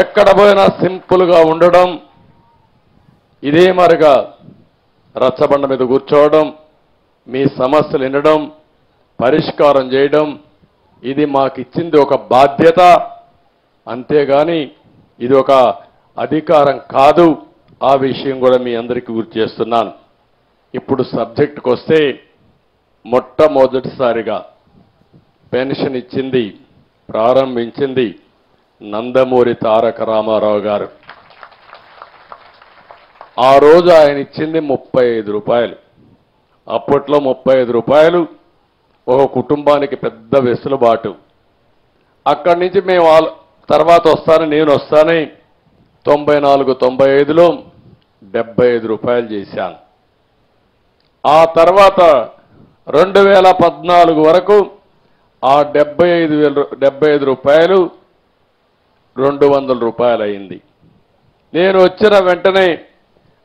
ఎక్కడ పోయినా సింపుల్గా ఉండడం, ఇదే మరిగా రచ్చబండ మీద కూర్చోవడం, మీ సమస్యలు వినడం, పరిష్కారం చేయడం, ఇది మాకు ఇచ్చింది ఒక బాధ్యత. అంతేగాని ఇది ఒక అధికారం కాదు. ఆ విషయం కూడా మీ అందరికీ గుర్తు చేస్తున్నాను. ఇప్పుడు సబ్జెక్టుకు వస్తే, మొట్టమొదటిసారిగా పెన్షన్ ఇచ్చింది, ప్రారంభించింది నందమూరి తారక రామారావు గారు. ఆ రోజు ఆయన ఇచ్చింది 35 రూపాయలు. అప్పట్లో 35 రూపాయలు ఒక కుటుంబానికి పెద్ద వెసులుబాటు. అక్కడి నుంచి మేము తర్వాత నేను వస్తానని 94-95లో 75 రూపాయలు చేశాను. ఆ తర్వాత 2014 వరకు ఆ 75 రూపాయలు 200 రూపాయలు అయింది. నేను వచ్చిన వెంటనే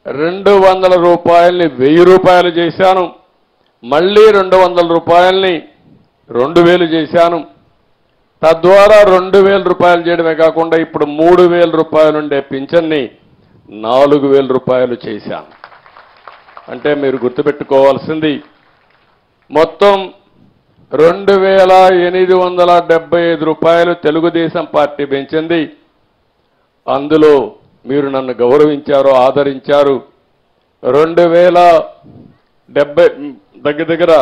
200 రూపాయల్ని 1000 రూపాయలు చేశాను. మళ్ళీ 200 రూపాయల్ని 2000 చేశాను. తద్వారా 2000 రూపాయలు చేయడమే కాకుండా ఇప్పుడు 3000 రూపాయలు ఉండే పింఛన్ని 4000 రూపాయలు చేశాను. అంటే మీరు గుర్తుపెట్టుకోవాల్సింది, మొత్తం 2875 రూపాయలు తెలుగుదేశం పార్టీ పెంచింది. అందులో మీరు నన్ను గౌరవించారు, ఆదరించారు. 2070 దగ్గర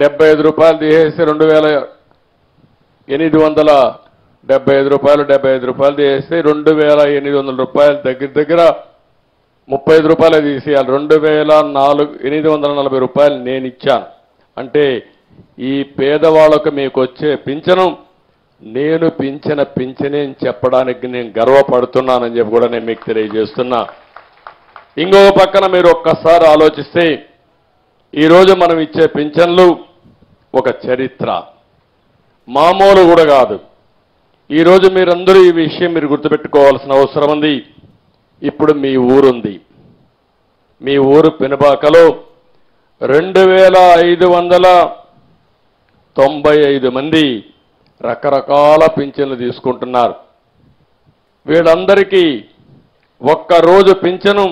75 రూపాయలు తీసేసి 2875 రూపాయలు 75 రూపాయలు తీసేసి 2800 రూపాయలు దగ్గర 35 రూపాయలు తీసేయాలి. 2840 రూపాయలు నేను ఇచ్చాను. అంటే ఈ పేదవాళ్లకు మీకు వచ్చే పింఛను నేను పింఛన పింఛనే అని చెప్పడానికి నేను గర్వపడుతున్నానని చెప్పి కూడా నేను మీకు తెలియజేస్తున్నా. ఇంకో పక్కన మీరు ఒక్కసారి ఆలోచిస్తే, ఈరోజు మనం ఇచ్చే పింఛన్లు ఒక చరిత్ర, మామూలు కూడా కాదు. ఈరోజు మీరందరూ ఈ విషయం మీరు గుర్తుపెట్టుకోవాల్సిన అవసరం ఉంది. ఇప్పుడు మీ ఊరుంది, మీ ఊరు పెనుబాకలో 2595 మంది రకరకాల పింఛన్లు తీసుకుంటున్నారు. వీళ్ళందరికీ ఒక్కరోజు పింఛను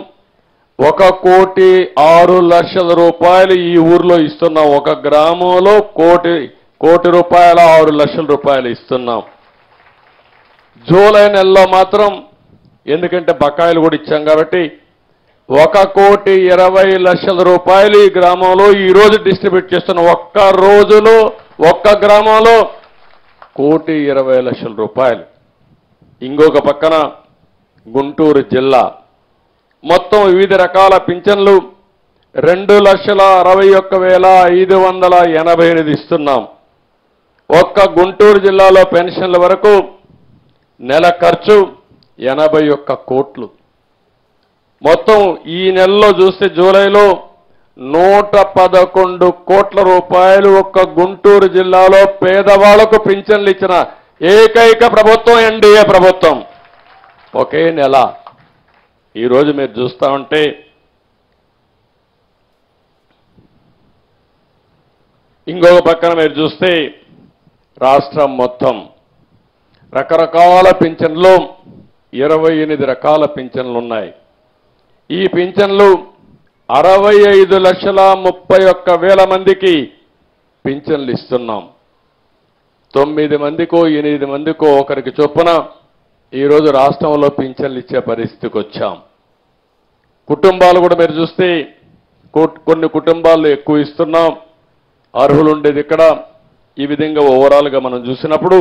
1,06,00,000 రూపాయలు ఈ ఊర్లో ఇస్తున్నాం. ఒక గ్రామంలో కోటి రూపాయల 6 లక్షల రూపాయలు ఇస్తున్నాం. జూలై నెలలో మాత్రం, ఎందుకంటే బకాయిలు కూడా ఇచ్చాం కాబట్టి, 1,20,00,000 రూపాయలు ఈ గ్రామంలో ఈరోజు డిస్ట్రిబ్యూట్ చేస్తున్న. ఒక్క రోజులో ఒక్క గ్రామంలో 1,20,00,000 రూపాయలు. ఇంకొక పక్కన గుంటూరు జిల్లా మొత్తం వివిధ రకాల పింఛన్లు 2,61,588 ఇస్తున్నాం. ఒక్క గుంటూరు జిల్లాలో పెన్షన్ల వరకు నెల ఖర్చు 81 కోట్లు. మొత్తం ఈ నెలలో చూస్తే జూలైలో 111 కోట్ల రూపాయలు ఒక్క గుంటూరు జిల్లాలో పేదవాళ్లకు పింఛన్లు ఇచ్చిన ఏకైక ప్రభుత్వం ఎన్డీఏ ప్రభుత్వం. ఒకే నెల. ఈరోజు మీరు చూస్తా ఉంటే ఇంకొక పక్కన మీరు చూస్తే రాష్ట్రం మొత్తం రకరకాల పింఛన్లు 28 రకాల పింఛన్లు ఉన్నాయి. ఈ పింఛన్లు 65,31,000 మందికి పింఛన్లు ఇస్తున్నాం. 9 మందికో 8 మందికో ఒకరికి చొప్పున ఈరోజు రాష్ట్రంలో పింఛన్లు ఇచ్చే పరిస్థితికి వచ్చాం. కుటుంబాలు కూడా మీరు చూస్తే కొన్ని కుటుంబాల్లో ఎక్కువ ఇస్తున్నాం. అర్హులు ఉండేది ఇక్కడ. ఈ విధంగా ఓవరాల్గా మనం చూసినప్పుడు